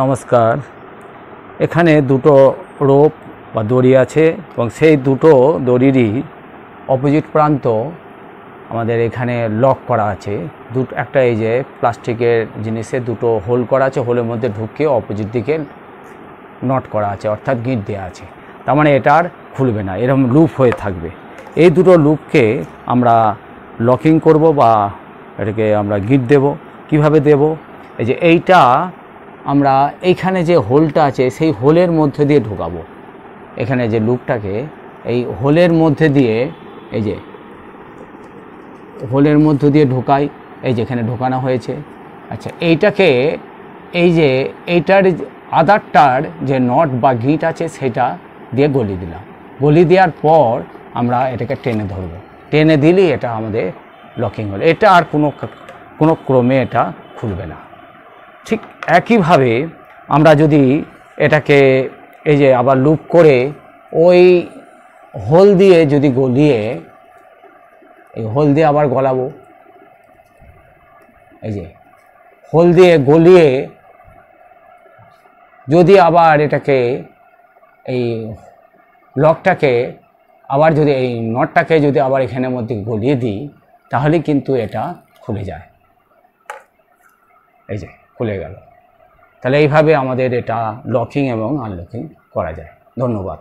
নমস্কার। এখানে দুটো রোপ বা দড়ি আছে এবং সেই দুটো দড়িরই অপোজিট প্রান্ত আমাদের এখানে লক করা আছে। একটা এই যে প্লাস্টিকের জিনিসে দুটো হোল করা আছে, হোলের মধ্যে ঢুকিয়ে অপোজিট দিকে নট করা আছে, অর্থাৎ গিঁট দেওয়া আছে। তার মানে এটা আর খুলবে না, এরকম লুপ হয়ে থাকবে। এই দুটো লুপকে আমরা লকিং করব বা এটাকে আমরা গিঁট দেব। কিভাবে দেব? এই যে এইটা আমরা এইখানে যে হোলটা আছে সেই হোলের মধ্যে দিয়ে ঢোকাবো। এখানে যে লুপটাকে এই হোলের মধ্যে দিয়ে, এই যে হোলের মধ্যে দিয়ে ঢোকাই, এই যেখানে ঢোকানো হয়েছে। আচ্ছা, এইটাকে এই যে এইটার আদারটার যে নট বা গিঁট আছে সেটা দিয়ে গলি দিলাম। গলি দেওয়ার পর আমরা এটাকে টেনে ধরবো। টেনে দিলেই এটা আমাদের লকিং হলো। এটা আর কোনো ক্রমে এটা খুলবে না। ঠিক একইভাবে আমরা যদি এটাকে এই যে আবার লুপ করে ওই হোল দিয়ে যদি গলিয়ে, এই হোল দিয়ে আবার গলাবো, এই যে হোল দিয়ে গলিয়ে যদি আবার এটাকে এই লকটাকে আবার যদি এই নটটাকে যদি আবার এখানের মধ্যে গলিয়ে দিই, তাহলে কিন্তু এটা খুলে যায়। এই যে খুলে গেল। তাহলে এইভাবে আমাদের এটা লকিং এবং আনলকিং করা যায়। ধন্যবাদ।